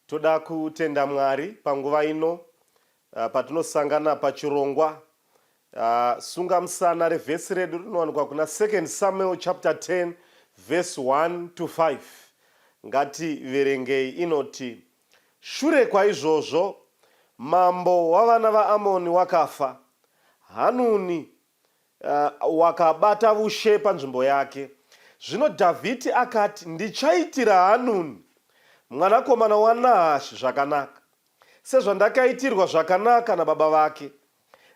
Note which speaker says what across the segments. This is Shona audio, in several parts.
Speaker 1: Toda kutenda Mwari panguva ino patinosangana pachirongwa sunga musana revhesi redu rinowanikwa kuna 2 Samuel chapter 10 verse 1 to 5. Ngati verengei inoti, shure kwaizvozvo mambo wavana vaAmoni wakafa, Hanuni wakabata ushe panzvimbo yake. Zvino Dhavhidhi akati, ndichaitira Hanuni mwanakomana waNahashi zvakanaka, sezvandakaitirwa zvakanaka nababa vake.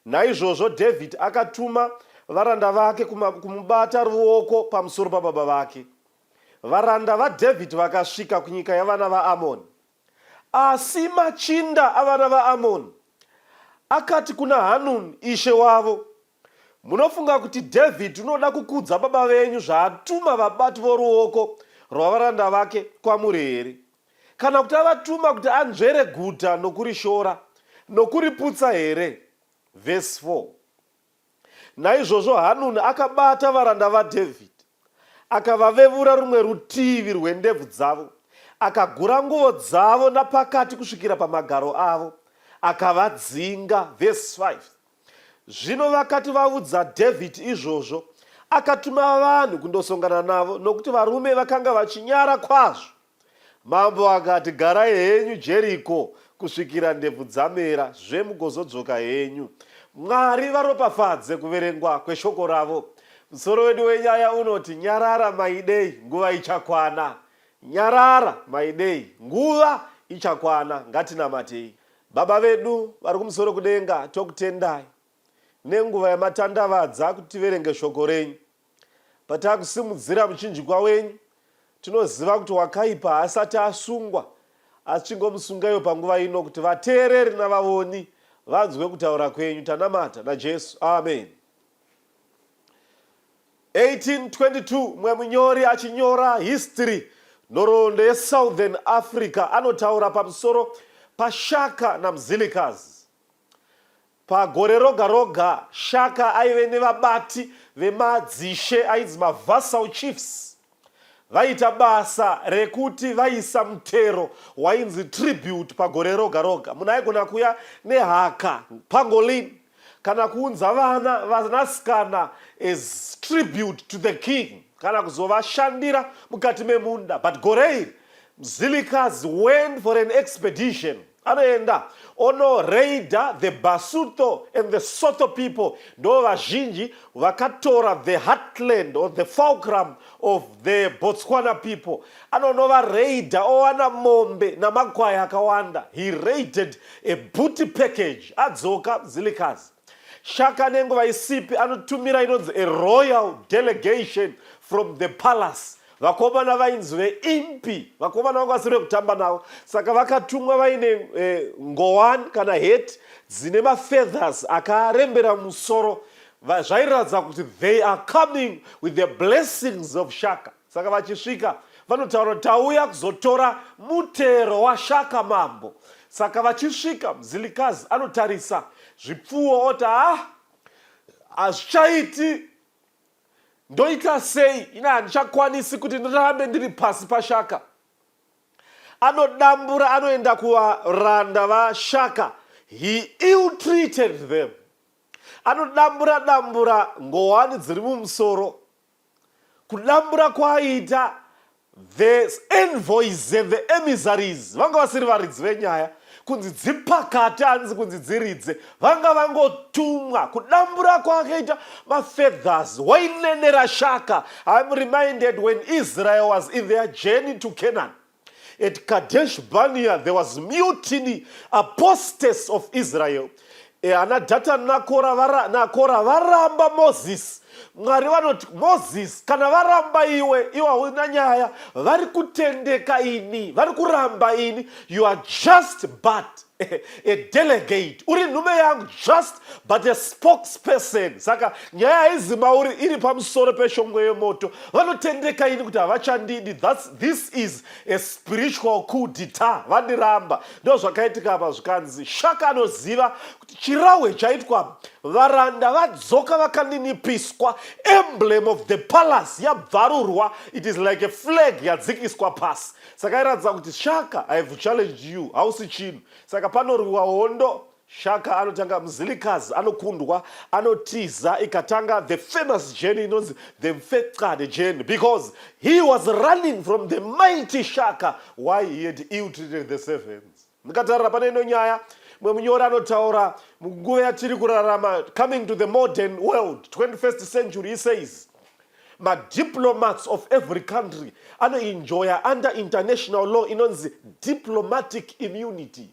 Speaker 1: Naizvozvo Dhavhidhi akatuma varanda vake kumubata ruoko pamusoro pababa vake. Varanda vaDhavhidhi vakasvika kunyika yavana vaAmoni. Asi machinda avana vaAmoni akati kuna Hanuni ishe wavo, munofunga kuti Dhavhidhi unoda kukudza baba venyu zvaatuma vabati voruoko rwavaranda vake kwamuri here? Kana kuti avatuma kuti anzvere guta nokurishora nokuriputsa here? Verse 4. Naizvozvo Hanuni akabata varanda vaDhavhidhi, akavavevura rumwe rutivi rwendebvu dzavo, akagura nguo dzavo napakati kusvikira pamagaro avo, akavadzinga. Verse 5. Zvino vakati vaudza Dhavhidhi izvozvo, akatuma vanhu kundosongana navo, nokuti varume vakanga vachinyara kwazvo. Mambo akati, garai henyu Jeriko kusvikira ndebvu dzamera, zvemugozodzoka henyu. Mwari varopafadze kuverengwa kweshoko ravo. Musoro wedu wenyaya unoti, nyarara maidei, nguva ichakwana. Nyarara maidei, nguva ichakwana. Ngatinamatei. Baba vedu vari kumusoro kudenga, tokutendai nenguva yamatandavadza kuti tiverenge shoko renyu. Patakusimudzira muchinjikwa wenyu, tinoziva kuti wakaipa asati asungwa, asi chingomusungayo panguva ino kuti vateereri navavoni vanzwe kutaura kwenyu. Tanamata naJesu, amen. 1822 mumwe munyori achinyora history nhoroondo yeSouthern Africa anotaura pamusoro paShaka naMzilikazi. Pagore roga roga Shaka aive nevabati vemadzishe ainzi mavassal chiefs. Vaita basa rekuti vaisa mutero wainzi tribute pagore roga roga. Munhu aigona kuya nehaka, pangolin, kana kuunza vana vanasikana as tribute to the king, kana kuzovashandira mukati memunda. But gore iri Mzilikazi went for an expedition. Anoenda ono raida the Basotho and the Sotho people. Ndo vazhinji vakatora the heartland or the fulcrum of the Botswana people. Anonova raida owana mombe na makwai akawanda. He raided a booty package. Adzoka Mzilikazi. Shaka nenguva isipi anotumira inonzi a royal delegation from the palace. Vakomana vainzi veimpi, vakomana vakasire kutamba navo. Saka vakatumwa vaine ngowani kana heti dzine mafeathers akarembera musoro. Zvairatidza kuti they are coming with the blessings of Shaka. Saka vachisvika vanotaura kuti tauya kuzotora mutero waShaka mambo. Saka vachisvika Mzilikazi anotarisa zvipfuwo oti hazvichaiti, ndoita sei, ina handichakwanisi kuti ndirambe ndiri pasi paShaka. Anodambura, anoenda kuvaranda vaShaka. He ill-treated them. Anodambura ngowani dziri mumusoro. Kudambura kwaita the envoys and the emissaries, vanga vasiri varidzi venyaya, kunzi dzipakate hanzi kunzi dziridze, vanga vangotumwa. Kudambura kwakaita mafeathers wainenera Shaka. I'm reminded when Israel was in their journey to Canaan. At Kadesh Barnea there was mutiny, apostates of Israel. Anadhata nakora varamba Moses. Mwari vanoti, Moses, kana varamba iwe hauna nyaya, vari kutendeka ini, vari kuramba ini, you are just but a delegate. Uri nhume yangu, just but a spokesperson. Saka nyaya izi mauri iri pamusoro peshongwe yemoto. Vanotendeka ini kuti havachandidi. This is a spiritual coup d'etat. Vandiramba. Ndo zvakaitika apa zvikanzi Shaka anoziva kuti chirahwe chaitwa varanda vadzoka vakandinipiswa, emblem of the palace yabvarurwa, it is like a flag yadzikiswa pasi. Saka iratidza kuti Shaka, I have challenged you, hausi chinhu. Saka panorwiwa hondo, Shaka anotanga mzilikazi, anokundwa, anotiza, ikatanga the famous journey, inonzi the Mfecade journey, because he was running from the mighty Shaka. Why? He had ill-treated the servants. Ndikatarira pane ino nyaya, Munyora anotaura munguva yatiri kurarama, coming to the modern world, 21st century, he says, my diplomats of every country enjoy under international law inonzi diplomatic immunity.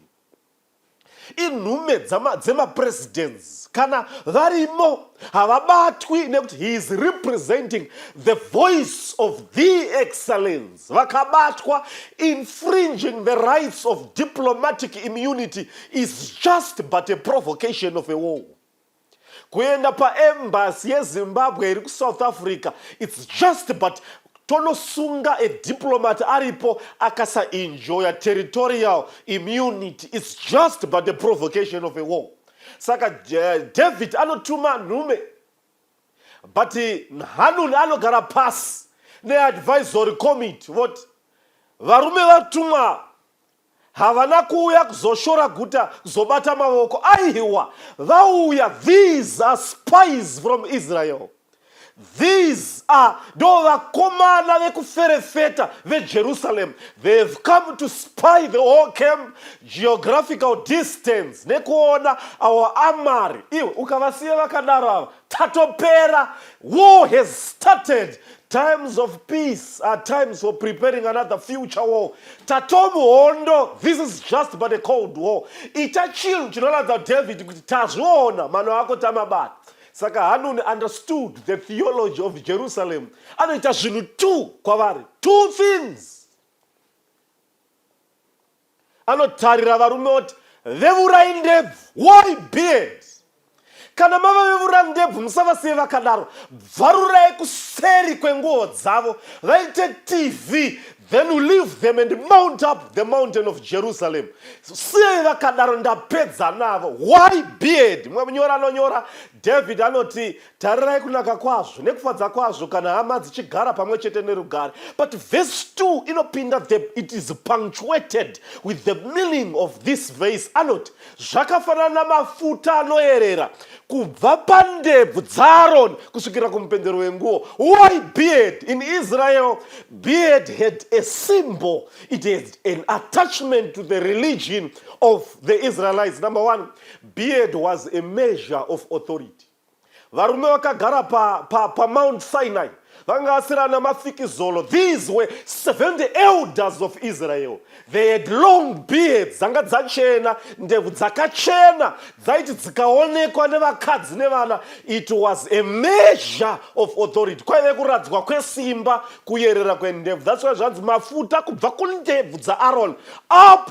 Speaker 1: Inhume dzema-presidents kana varimo havabatwi nekuti he is representing the voice of the excellence. Vakabatwa, infringing the rights of diplomatic immunity is just but a provocation of a war. Kuenda pa embassy yeZimbabwe iri South Africa, it's just but tonosunga a diplomat aripo akasa enjoy territorial immunity. It's just but the provocation of a war. Saka David anotuma nhume, but Hanun anogara pass ne advisory committee what varume vatuma havana kuuya kuzoshora guta kuzobata mavoko aiwa vauya. These are spies from Israel. These are vakomana vekuferefeta veJerusalem. They've come to spy the whole camp, geographical distance, nekuona our amari. Iwe ukavasiya vakadaro tatopera. War has started. Times of peace are times for preparing another future war. Tatomuhondo, this is just but a cold war. Itachil chinoladza David kuti tazviona mano ako tamabata. Saka Hanun understood the theology of Jerusalem. Anoita zvinhu two kwavari. Two things. Anotarira varume kuti vevurai ndebvu. Why beard? Kana mava vevura ndebvu musavasiye vakadaro. Bvarurai kuseri kwenguo dzavo. Vaite TV. Then you leave them and mount up the mountain of Jerusalem. Siye vakadaro ndapedza navo. Why beard? Mwemunyora anonyora David anoti tarirai kunaka kwazvo nekufadza kwazvo kana hama dzichigara pamwe chete nerugare. But verse 2 inopinda it is punctuated with the meaning of this verse. Anoti zvakafanana mafuta anoerera kubva pandebvu dzaAroni kusvikira kumupendero wenguo. Why beard? In Israel, beard had a symbol. It had an attachment to the religion of the Israelites. Number one, beard was a measure of authority. Varume vakagara pa Mount Sinai. Vangasirana mafikizolo. These were 70 elders of Israel. They had long beards. Zanga dzachena, ndebvu dzakachena, dzaiti dzikaonekwa nevakadzi nevana. It was a measure of authority. Kwaive kuradzwa kwesimba, kuyerera kwendebvu. That's why zvanzi mafuta kubva kundebvu dzaAroni. Up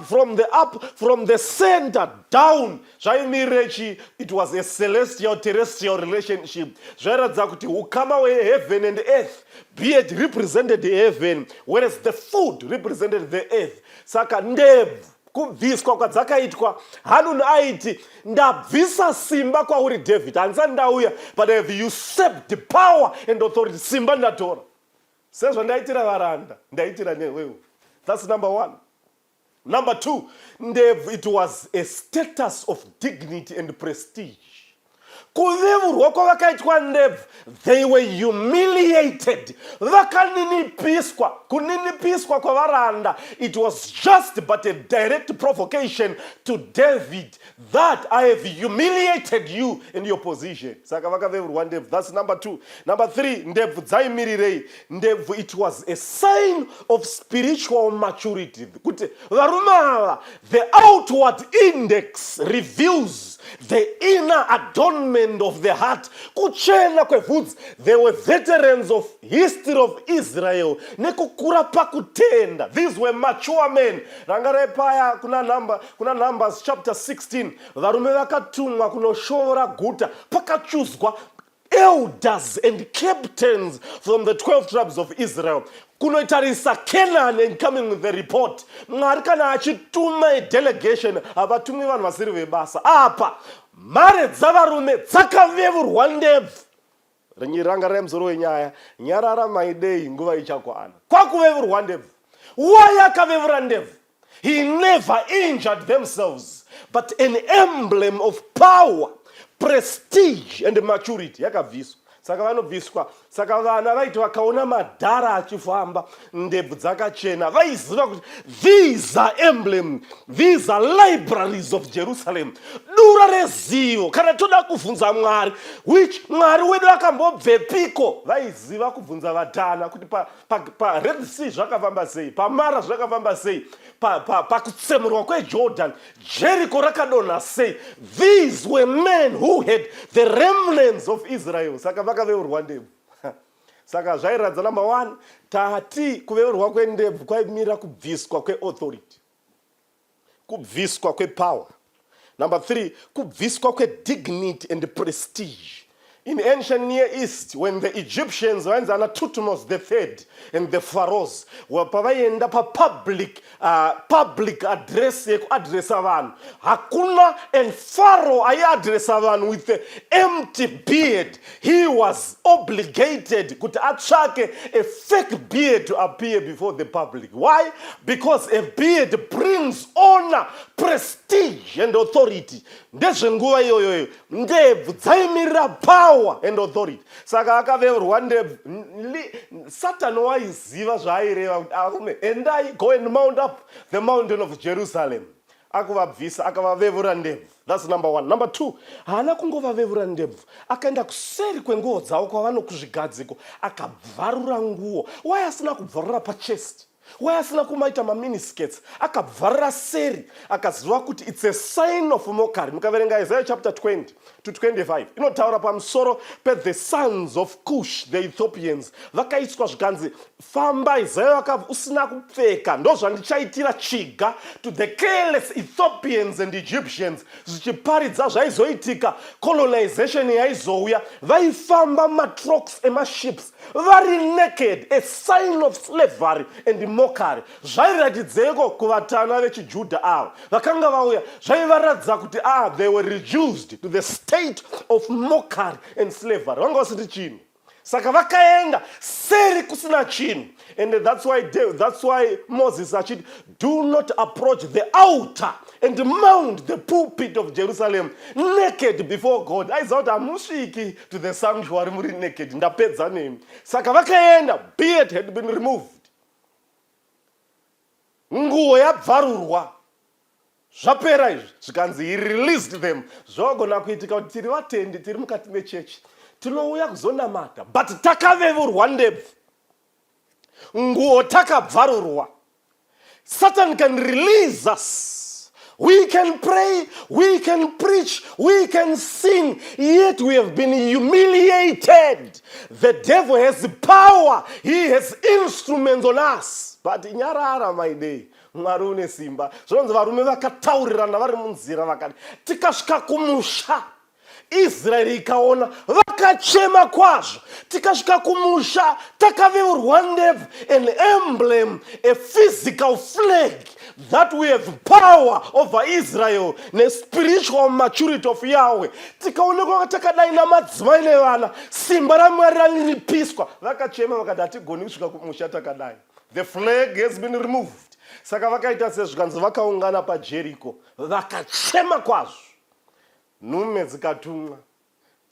Speaker 1: from the center down. Zvaimirechi, it was a celestial terrestrial relationship. Zvairatidza kuti ukama heaven and earth. Beard represented the heaven, whereas the food represented the earth. Saka ndebvu kubviswa kwadzakaitwa, Hanun aiti ndabvisa simba kwauri David, handisati ndauya, but I have usurped power and authority. Simba ndatora. Sezvo ndaitira varanda, ndaitira newewo. That's number one. Number two, ndebvu, it was a status of dignity and prestige. Kuvevurwa kwavakaitwa ndebvu, they were humiliated. Vakaninipiswa. Kuninipiswa kwavaranda, it was just but a direct provocation to David that I have humiliated you in your position. Saka vakavevurwa ndebvu. That's number two. Number three, ndebvu dzaimirirei. Ndebvu, it was a sign of spiritual maturity. Kuti varume ava, the outward index reveals the inner adornment of the heart. Kuchena kwevhudzi. They were veterans of history of Israel. Nekukura pakutenda. These were mature men. Rangarai paya kuna Numbers chapter 16. Varume vakatumwa kunoshora guta. Pakachuzwa elders and captains from the 12 tribes of Israel. Kunoitarisa Canaan and coming with the report. Mwari kana achituma a delegation, avatumi vanhu vasiri vebasa. Apa mare dzavarume dzakavevurwa ndebvu. Ranga remzoro wenyaya nyarara maidei nguva ichakwana kwakuvevurwa ndebvu. Why akavevura ndebvu? He never injured themselves, but an emblem of power, prestige and maturity yakabviswa. Saka vanobviswa. Saka vana vaiti vakaona madhara achifamba ndebvu dzakachena vaiziva kuti these are emblem, these are libraries of Jerusalem. Dura rezivo kana toda kuvhunza Mwari, which Mwari wedu akambobvepiko, vaiziva kubvunza vadhana kuti pa Red Sea zvakafamba sei, pa Mara zvakafamba sei, pakutsemurwa kweJordan Jericho rakadonha sei. These were men who had the remnants of Israel. Saka vakaveurwa ndebvu. Saka zvairadza number 1, tati kuveurwa kwendebvu kwaimira kubviswa kweauthority, kubviswa kwepower. Number 3, kubviswa kwedignity and prestige. In ancient Near East, when the Egyptians were under Tutmos III and the pharaohs were pavaenda pa public address addressa vanhu, hakuna and pharaoh addressa vanhu with the empty beard. He was obligated kuti atsvake a fake beard to appear before the public. Why? Because a beard brings honor, prestige and authority. Ndezvenguva iyoyo ndebvu dzaimirira power and authority. Saka akaveurwa ndebvu. Satan waiziva zvaaireva kuti arume endai, go and mount up the mountain of Jerusalem. Akuvabvisa akavavevura ndebvu. That's number 1. Number 2, haana kungovavevura ndebvu, akaenda kuseri kwenguo dzavo kwavanokuzvigadziko akabvarura nguo. Why asina kubvarura pachest? Why asina kumaita maminiscats? Akabvarura seri akaziva kuti it's a sign of mockery. Mukaverenga Isaiah chapter 20 to 25 inotaura pamusoro pe the sons of Cush, the Ethiopians. Vakaiswa zvikanzi famba Isaiah usina kupfeka ndozvandichaitira chiga to the careless Ethiopians and Egyptians. Zvichiparidza zvaizoitika colonization yaizouya, vaifamba matroks emaships very naked, a sign of slavery and mockery. Zvairatidzeko kuvatana vechijudha avo vakanga vauya, zvaivaratidza kuti they were reduced to the state of mockery and slavery. Vanga vasiri chinhu. Saka vakaenda seri kusina chinhu. And that's why Moses said, do not approach the altar and mount the pulpit of Jerusalem naked before God. I thought amusviki to the sanctuary muri naked. Ndapedza nemi. Saka vakaenda, beard had been removed. Nguo yabvarurwa. Zvapera izvi zvikanzi he released them. Zvogona kuitika kuti tiri vatendi tiri mukati mechechi tinouya kuzonamata, but takavevurwa ndebvu, nguo takabvarurwa. Satan can release us. We can pray, we can preach, we can sing, yet we have been humiliated. The devil has power, he has instruments on us. But nyarara maidei Mwari une simba. Zvonzi varume vakataurirana vari munzira vakati tikasvika kumusha Israeli ikaona vakachema kwazvo. Tikasvika kumusha takaveurwa ndebvu, an emblem, a physical flag that we have power over Israel, ne spiritual maturity of Yahweh. Tikaonekwa takadai namadzimai nevana, simba raMwari ralinipiswa. Vakachema vakati hatigoni kusvika kumusha takadai. The flag has been removed. Saka vakaita sezvikanzi vakaungana paJericho vakachema kwazvo. Nhume dzikatumwa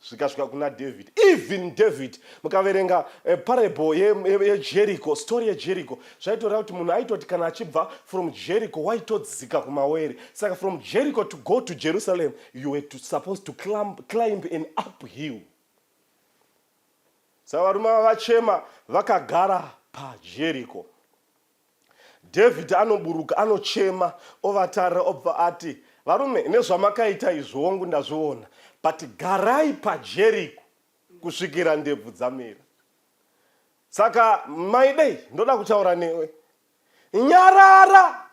Speaker 1: zvikasvika kuna David. Even David, mukaverenga parable yeJericho, story yeJericho, zvaitoreva kuti munhu aitoti kana achibva from Jericho waitodzika kumawere. Saka from Jericho to go to Jerusalem, you were supposed to climb an uphill. Saka varume vachema vakagara paJericho. David anoburuka anochema ovatarira obva ati, varume nezvamakaita izvongu ndazviona, but garai paJericho kusvikira ndebvu dzamera. Saka maidei ndoda kutaura newe, nyarara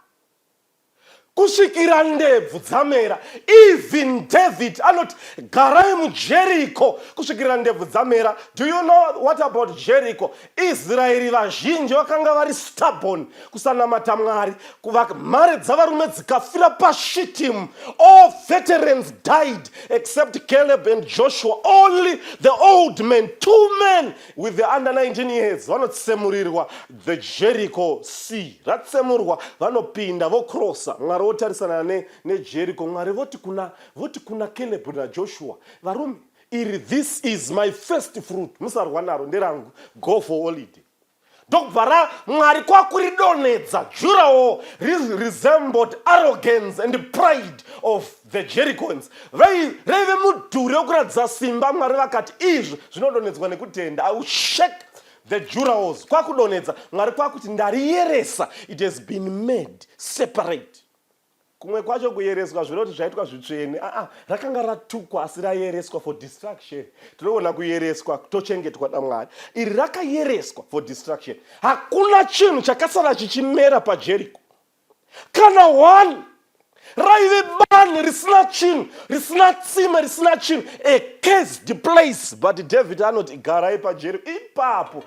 Speaker 1: kusvikira ndebvu dzamera. Even David anoti garai muJericho kusvikira ndebvu dzamera. Do you know what about Jericho? Israeri vazhinji vakanga vari stubborn kusanamata Mwari. Mhare dzavarume dzikafira paShittim. All veterans died except Caleb and Joshua. Only the old men, 2 men with the under 19 years, vanotsemurirwa the Jericho Sea. Ratsemurwa vanopinda vokrosa. Mwari votarisana neJericho. Mwari voti kuna Caleb na Joshua, varume, this is my first fruit. Musarwa naro nderangu. Go for holiday. Dokubva Mwari kwakuridonedza. Jurawo resembled arrogance and pride of the Jerichoans. Reve mudhuri wokuratidza simba. Mwari vakati izvi zvinodonedzwa nekutenda. I will shake the Juraws. Kwakudonedza. Mwari kwakuti ndariyeresa. It has been made separate. Kumwe kwacho kuyereswa zvinoti zvaitwa zvitsvene. Rakanga ratukwa asi rayereswa for destruction. Tinoona kuyereswa tochengetwa naMwari. Iri rakayereswa for destruction. Hakuna chinhu chakasara chichimera paJericho. Kana one raive bani risina chinhu, risina tsime, risina chinhu. A cursed place. But David anoti garai paJericho. Ipapo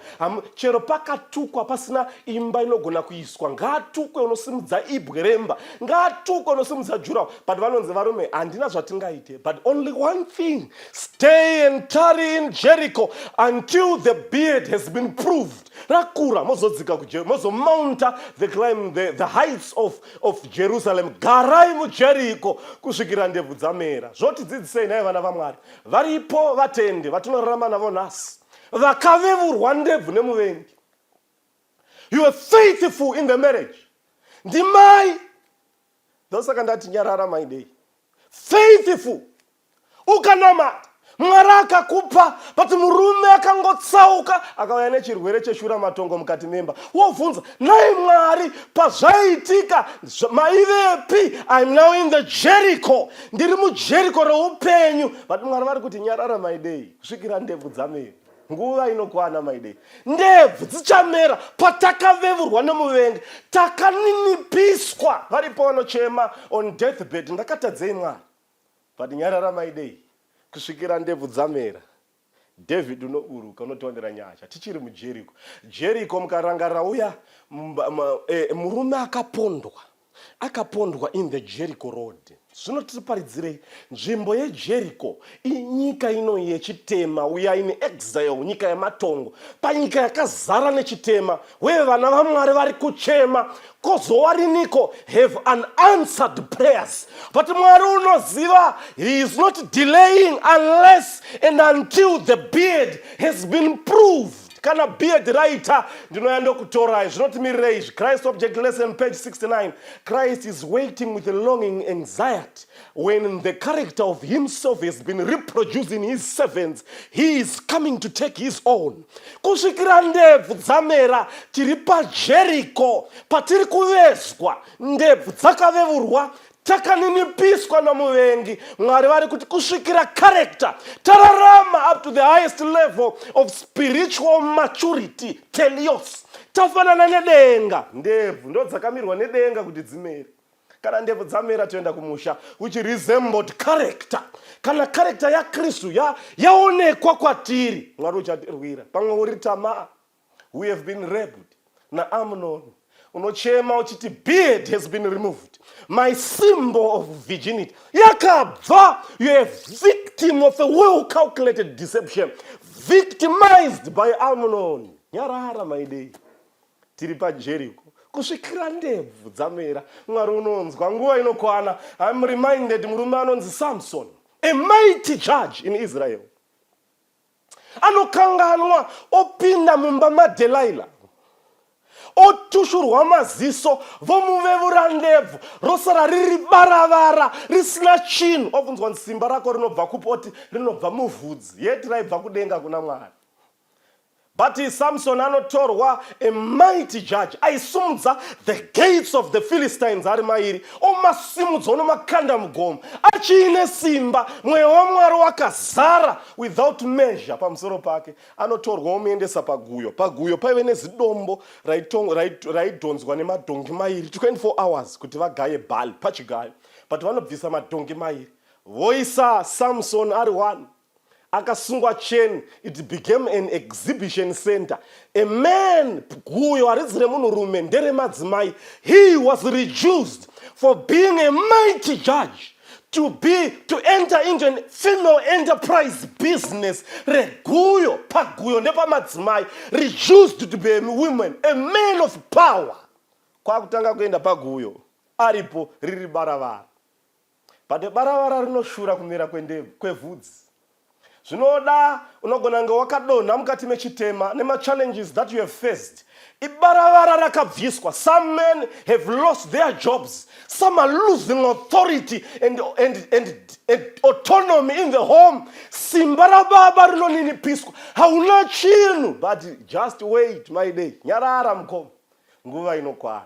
Speaker 1: chero pakatukwa pasina imba inogona kuiswa. Ngatukwe unosimudza ibwe remba. Ngatukwe unosimudza jurawo. But vanonzi varume handina zvatingaite. But only one thing. Stay and tarry in Jericho until the beard has been proved. Rakura mozodzika kuJericho. Mozomounta the climb the heights of Jerusalem. Garai muJericho kusvikira ndebvu dzamera. Zvotidzidzisei naye vana vaMwari. Varipo vatende vatinorarama navo nhasi. Vakavevurwa ndebvu nemuvengi. You were faithful in the marriage. Ndimai. Ndosaka ndati nyarara MAIDEI. Faithful. Ukanamata. Mwari akakupa, but murume akangotsauka akauya nechirwere cheshura matongo mukati memba. Wobvunza, nai Mwari pazvaitika maivepi? I'm now in the Jericho. Ndiri muJericho reupenyu. But Mwari vari kuti nyarara MAIDEI kusvikira ndebvu dzamera. Nguva inokwana MAIDEI. Ndebvu dzichamera patakavevurwa nemuvengi. Takaninipiswa. Varipo vanochema on deathbed. Ndakatadzei Mwari. But nyarara MAIDEI kusvikira ndebvu dzamera. David unoburuka unotondera nyasha. Tichiri muJericho. Jericho mukarangarira uya murume akapondwa in the Jericho road. Zvinotiparidzirei nzvimbo yeJericho inyika ino yechitema. We are in exile, nyika yematongo. Panyika yakazara nechitema. Wewe vana vaMwari vari kuchema. Kozowa riniko have unanswered prayers. But Mwari unoziva, he is not delaying unless and until the beard has been proved. Kana beard writer ndinoyanda kutora zvinotimirira izvi. Christ Object Lesson page 69. Christ is waiting with a longing anxiety when the character of himself has been reproduced in his servants. He is coming to take his own. Kusvikira ndebvu dzamera tiri paJericho patiri kuvezwa. Ndebvu dzakavevurwa. Takaninipiswa namuvengi. Mwari vari kuti kusvikira character tararama up to the highest level of spiritual maturity. Telios. Tafanana nedenga. Ndebvu ndo dzakamirwa nedenga kuti dzimere. Kana ndebvu dzamera toenda kumusha which resembled character. Kana character ya Kristu yaonekwa kwatiri. Mwari uchatirwira. Pamwe uri Tamar. We have been raped. Na Amnon. Unochema uchiti beard has been removed. My symbol of virginity. Yakabva, you are a victim of a well-calculated deception. Victimized by Amnon. Nyarara MAIDEI. Tiri paJericho. Kusvikira ndebvu dzamera. Mwari unonzwa nguva inokwana. I'm reminded murume anonzi Samson. A mighty judge in Israel. Anokanganwa opinda mumba maDelilah. Otushurwa maziso vomuvevura ndebvu rosara riri baravara risina chinhu. Obvunzwa simba rako rinobva kupoti rinobva muvhudzi yeti raibva kudenga kuna Mwari. But Samson anotorwa a mighty judge. Aisumudza the gates of the Philistines ari mairi. unomasimudza unomakanda mugomo achiine simba mweya waMwari wakazara without measure pamusoro pake. Anotorwa omuendesa paguyo. Paguyo paive nezidombo raidhonzwa nemadhongi mairi 24 hours kuti vagaye bhali pachigayo. But vanobvisa madhongi mairi voisa Samson ari 1 akasungwa chain. It became an exhibition center. A man guyo haridzi remunhurume nderemadzimai. He was reduced for being a mighty judge to enter into a female enterprise business. Reguyo paguyo nepamadzimai, reduced to be a woman, a man of power. Kwakutanga kuenda paguyo aripo riri baravara. But baravara rinoshura kumira kwevhudzi. Zvinoda unogona kunge wakadonha mukati mechitema nema-challenges that you have faced. Ibaravara rakabviswa. Some men have lost their jobs. Some are losing authority and autonomy in the home. Simba rababa rinoninipiswa. Hauna chinhu. But just wait, my day. Nyarara mkomo. Nguva inokwana.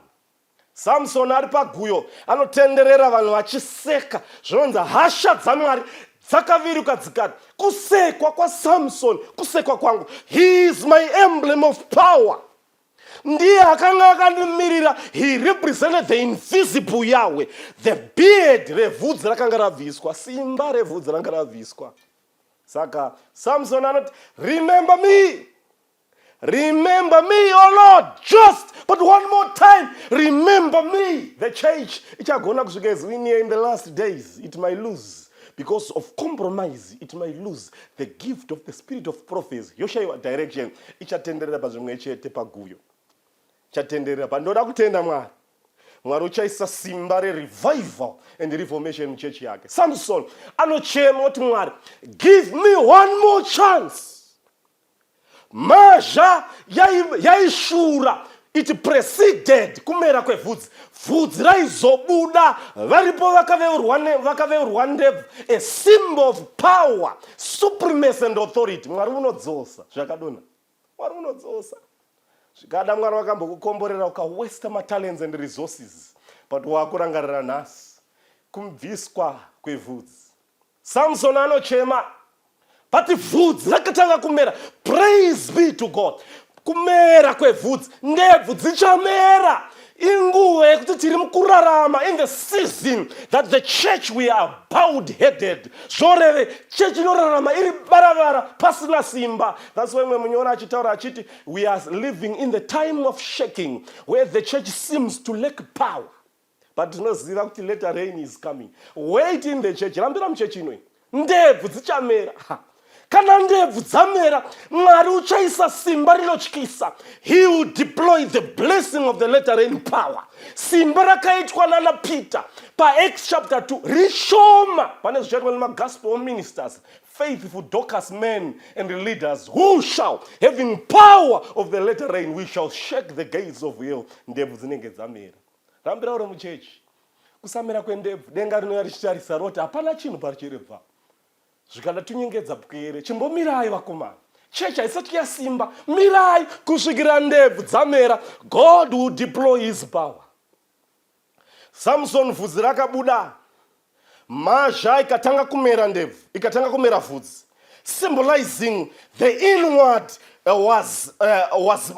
Speaker 1: Samson ari paguyo anotenderera vanhu vachiseka. Zvinonzi hasha dzaMwari dzakaviruka dzikati, kusekwa kwaSamson, kusekwa kwangu. He is my emblem of power. Ndiye akanga akandimirira. He represented the invisible Yahweh. The beard revhudzi rakanga rabviswa. Simba revhudzi ranga rabviswa. Saka Samson anoti, remember me. Remember me, oh Lord, just but one more time, remember me. The church ichagona kusvika izvinie in the last days, it might lose. Because of compromise, it might lose the gift of the spirit of prophecy. Yoshaiwa direction. Ichatenderera pazvimwe chete paguyo. Ichatenderera pandoda kutenda Mwari. Mwari uchaisa simba revival and reformation muchechi yake. Samson anochema kuti Mwari, give me one more chance. Mazha yaishura. It preceded kumera kwevhudzi. Vhudzi raizobuda varipo vakaveurwa ndebvu. A symbol of power, supremacy and authority. Mwari unodzosa zvakadona. Mwari unodzosa. Zvikada Mwari wakambokukomborera ukawesta matalents and resources. But wakurangarira nhasi kubviswa kwevhudzi. Samson anochema. But vhudzi rakatanga kumera. Praise be to God. Kumera kwevhudzi, ndebvu dzichamera. Inguva yekuti tiri mukurarama in the season that the church we are bowed-headed. Zvoreve church inorarama iri baravara pasina simba. That's why Munyora achitaura achiti we are living in the time of shaking where the church seems to lack power. But tinoziva kuti later rain is coming. Wait in the church. Rambira muchechi inoi. Ndebvu dzichamera. Kana ndebvu dzamera, Mwari uchaisa simba rinotyisa. He will deploy the blessing of the latter rain power. Simba rakaitwa nana Peter Acts chapter 2 rishoma pane zvichaitwa nemagospel ministers, faithful Dorcas men and leaders who shall, having power of the latter rain, we shall shake the gates of hell. Ndebvu dzinenge dzamera. Rambira uri muchechi. Kusamera kwendebvu denga rinouya richitarisa roti hapana chinhu parichirebva. Zvikada tunyengedza pwere. Chimbomirai vakomana. Chechi haisati yasimba. Mirai kusvikira ndebvu dzamera. God will deploy his power. Samson vhudzi rakabuda. Mazha ikatanga kumera ndebvu. Ikatanga kumera vhudzi. Symbolizing the inward was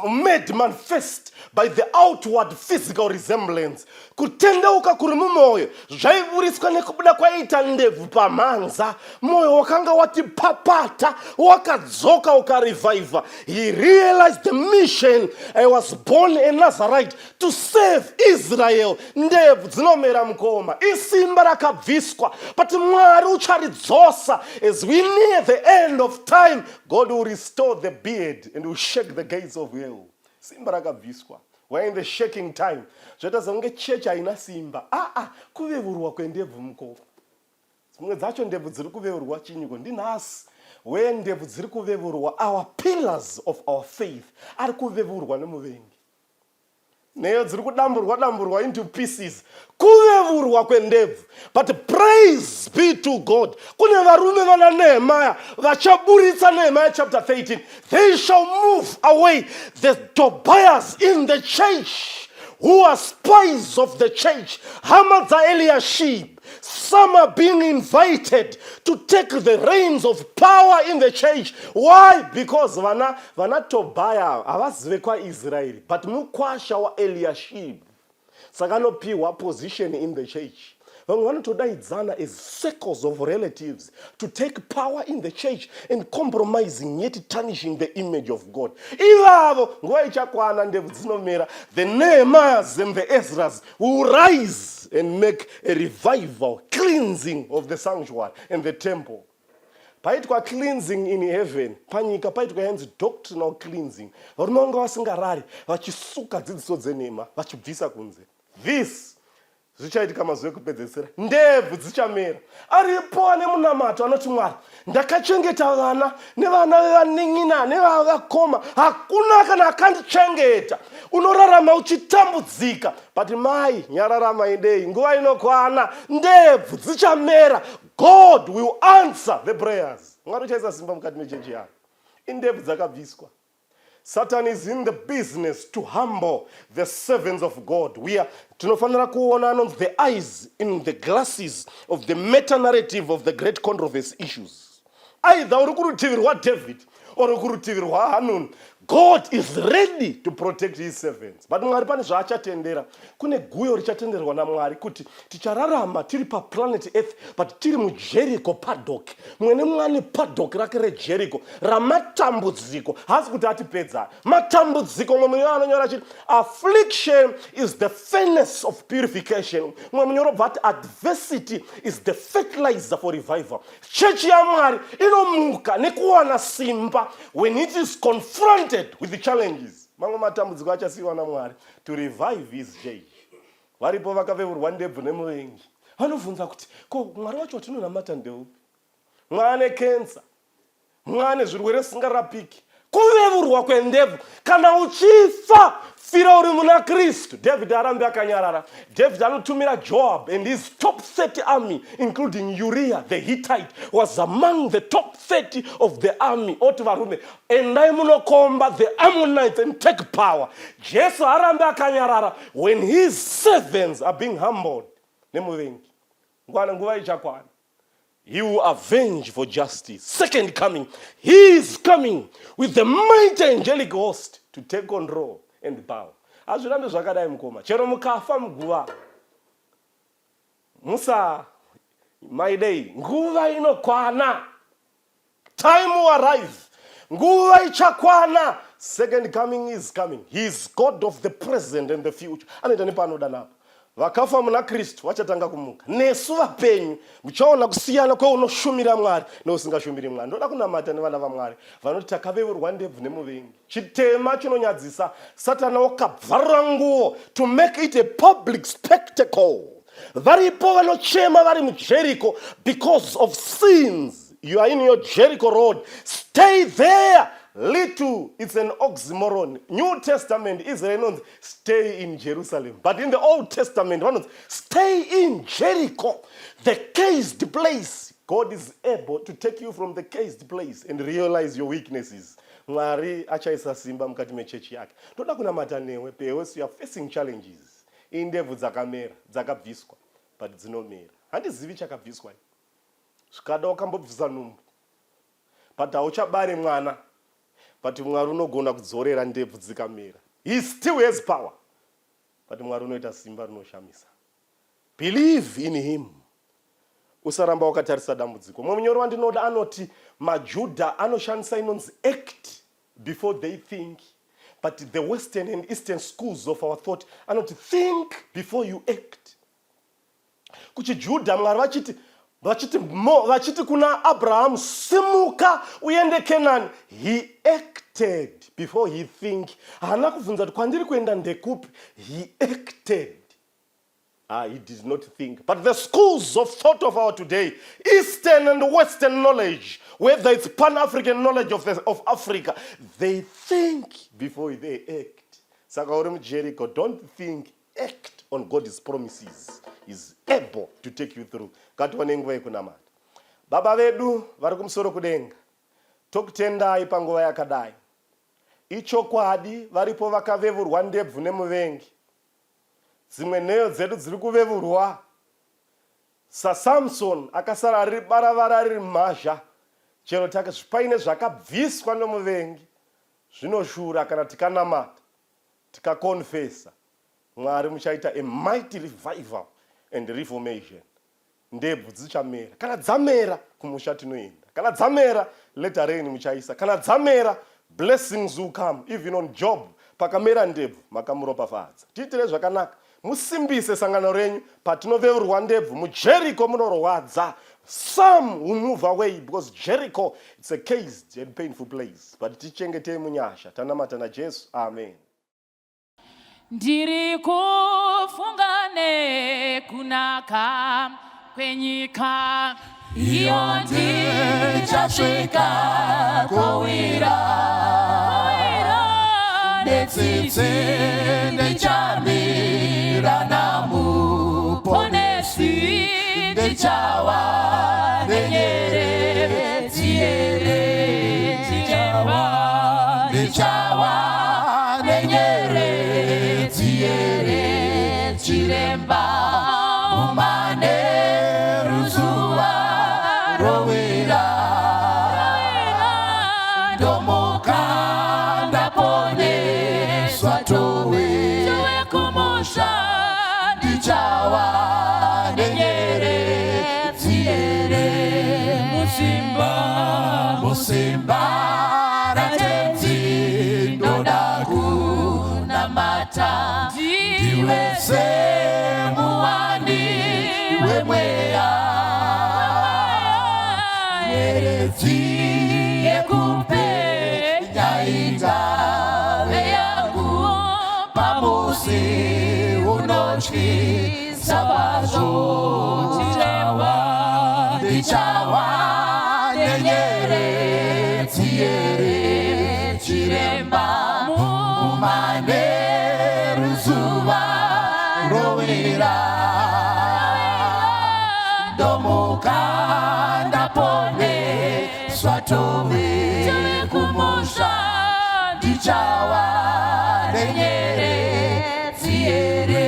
Speaker 1: made manifest by the outward physical resemblance. Kutendeuka kuri mumwoyo zvaiburiswa nekubuda kwaita ndebvu pamhanza. Mwoyo wakanga wati papata, wakadzoka ukarevivha. He realized the mission. I was born a Nazarite to save Israel. Ndebvu dzinomera mukoma. Isimba rakabviswa. But Mwari ucharidzosa. As we near the end of time, God will restore the beard and will shake the gates of hell. Simba rakabviswa. We're in the shaking time. Zvoita sezvonge chechi haina simba. Kuveurwa kwendebvu mukoma. Dzimwe dzacho ndebvu dziri kuveurwa chinyiko ndinhasi. Where ndebvu dziri kuveurwa, our pillars of our faith ari kuveurwa nemuvengi. Neyo dziri kudamburwa into pieces. Kuveurwa kwendebvu. But praise be to God. Kune varume vana Nehemiah vachaburitsa Nehemiah chapter 13. They shall move away the Tobias in the church who are spies of the church. Hamadza Eliashib. Some are being invited to take the reins of power in the church. Why? Because vana Tobiah avazivekwa Israel, but mukwasha wa Eliashib. Sakanopiwa position in the church. When one to die is circles of relatives to take power in the church and compromising yet tarnishing the image of God. The Nehemiahs and the Ezras will rise and make a revival, cleansing of the sanctuary and the temple. Paitwa cleansing in heaven, panyika paitwa hands doctrinal cleansing. Varumonga vasingarari, vachisuka dzidziso dzenema, vachibvisa kunze. This zvichaitika mazuva ekupedzisira, ndebvu dzichamera. Aripo ane munamato anoti Mwari, ndakachengeta vana nevana vevanin'ina nevavakoma, hakuna kana akandichengeta. Unorarama uchitambudzika, but mai nyarara maidei, nguva inokwana, ndebvu dzichamera. God will answer the prayers. Mwari uchaisa simba mukati mechechi yake. Indebvu dzakabviswa. Satan is in the business to humble the servants of God. We are tunofanira kuona the eyes in the glasses of the meta-narrative of the great controversy issues. Either uri kurutivi rwa David or uri kurutivi rwa Hanun. God is ready to protect his servants. But Mwari pane zvaachatendera. Kune guyo richatenderwa naMwari kuti tichararama tiri pa planet Earth but tiri muJericho paddock. Mwene mwani paddock rake reJericho ramatambudziko hasi kuti atipedza. Matambudziko mwe anonyora chiti affliction is the furnace of purification. Mwe munyoro but adversity is the fertilizer for revival. Church ya Mwari inomuka nekuwana simba when it is confronted with the challenges. Mamwe matambudziko achasiwa naMwari to revive his church. Varipo vakavevurwa ndebvu nemuvengi. Vanobvunza kuti ko Mwari wacho watinonamata ndeupi? Mwane cancer, mwane zvirwere zvisingarapiki. Kuvevurwa kwendebvu kana uchifa fira uri muna Kristu. David arambe akanyarara. David anotumira Joab and his top 30 army, including Uriah the Hittite, was among the top 30 of the army. Otivarume endai munokomba the Ammonites and take power. Jesu arambe akanyarara when his servants are being humbled. Nemuvengi. Ngwana nguva ichakwana. He will avenge for justice. Second coming. He is coming with the mighty angelic host to take control and power. Azvirambe zvakadai mukoma. Chero mukafa muguva. Musa, MAIDEI, nguva inokwana. Time will arrive. Nguva ichakwana. Second coming is coming. He is God of the present and the future. Anoita nepanoda napo. Vakafa muna Kristu vachatanga kumuka. Nesu vapenyu muchaona kusiyana kweunoshumira Mwari neusingashumiri Mwari. Ndoda kunamata nevana vaMwari vanoti takavevurwa ndebvu nemuvengi. Chitema chinonyadzisa. Satana wakabvarura nguo to make it a public spectacle. Varipo vanochema vari muJericho because of sins. You are in your Jericho road. Stay there. Little, it's an oxymoron. New Testament, Israel stay in Jerusalem. But in the Old Testament, one stay in Jericho, the caged place. God is able to take you from the caged place and realize your weaknesses. Mwari achaisa simba mukati mechechi yake. Toda kunamata newe pewe you are facing challenges. Indebvu dzakamera, dzakabviswa, but dzinomera. Handizivi chakabviswa. Zvikada wakambobvisa numbu. But hauchabare mwana. But Mwari unogona kudzorera ndebvu dzikamera. He still has power. But Mwari unoita simba rinoshamisa. Believe in him. Usaramba wakatarisa dambudziko. Munyoro wandinoda anoti maJudha anoshandisa inonzi act before they think. But the Western and Eastern schools of our thought anoti think before you act. KuchiJudha Mwari vachiti kuna Abraham simuka uende Canaan. He acted before he think. Hana kubvunza kuti kwandiri kuenda ndekupi. He acted. He did not think. But the schools of thought of our today, Eastern and Western knowledge, whether it's Pan-African knowledge of Africa, they think before they act. Saka uri muJericho, don't think, act on God's promises. Is able to take you through. Katiwane nguva yekunamata. Baba vedu vari kumusoro kudenga. Tokutendai panguva yakadai. Ichokwadi varipo vakavevurwa ndebvu nemuvengi. dzimwe nheyo dzedu dziri kuvevurwa. saSamson akasara ari baravara riri mhazha, chero paine zvakabviswa nomuvengi zvinoshura kana tikanamata tikakonfesa. Mwari muchaita a mighty revival and reformation. Ndebvu dzichamera. Kana dzamera kumusha tinoenda. Kana dzamera later rain muchaisa. Kana dzamera blessings will come. Even on Job pakamera ndebvu makamuropafadza. Tiitire zvakanaka. Musimbise sangano renyu patinovevurwa ndebvu. muJericho munorwadza. Some will move away because Jericho it's a caged and painful place. But tichengetei munyasha. Tanamata na Jesu. Amen.
Speaker 2: Ndiri kufungane kunaka kwenyika iyo ndichasvika kowira netsitsi ndichamira namuponesi ndichawa nenyeredzi here ndichawa nenyeredzi here chiremba umane ruzuva rovira ndomuka ndaponeswa towe kumusha ndichawa nenyeredzi here musimba ratenzi ndoda kunamata ndiwe semuwani wemweya nyeredzi yekupenya ingave yangu pamusi unotyisa vazvo ndichawa nenyeredzi here chiremba umane ruzuva rovira ndomuka ndaponeswa tove kumusha ndichawa nenyeredzi here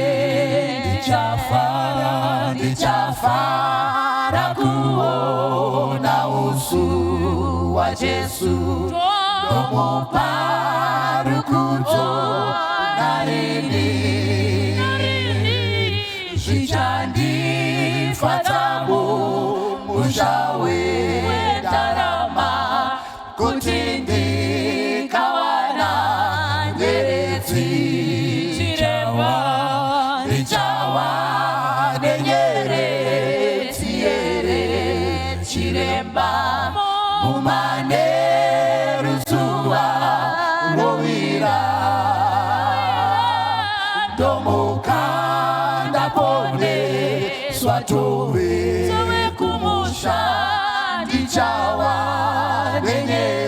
Speaker 2: ndichafara kuona usu wa Jesu ndomupa rukudzo narini zvichandifadza mumusha wendarama kuti ndikawana nyeredzi ndichawa nenyeredzi here chiremba umane ruzuva rovira ndomuka ndaponeswa tove kumusha ndichawa nenyeredzi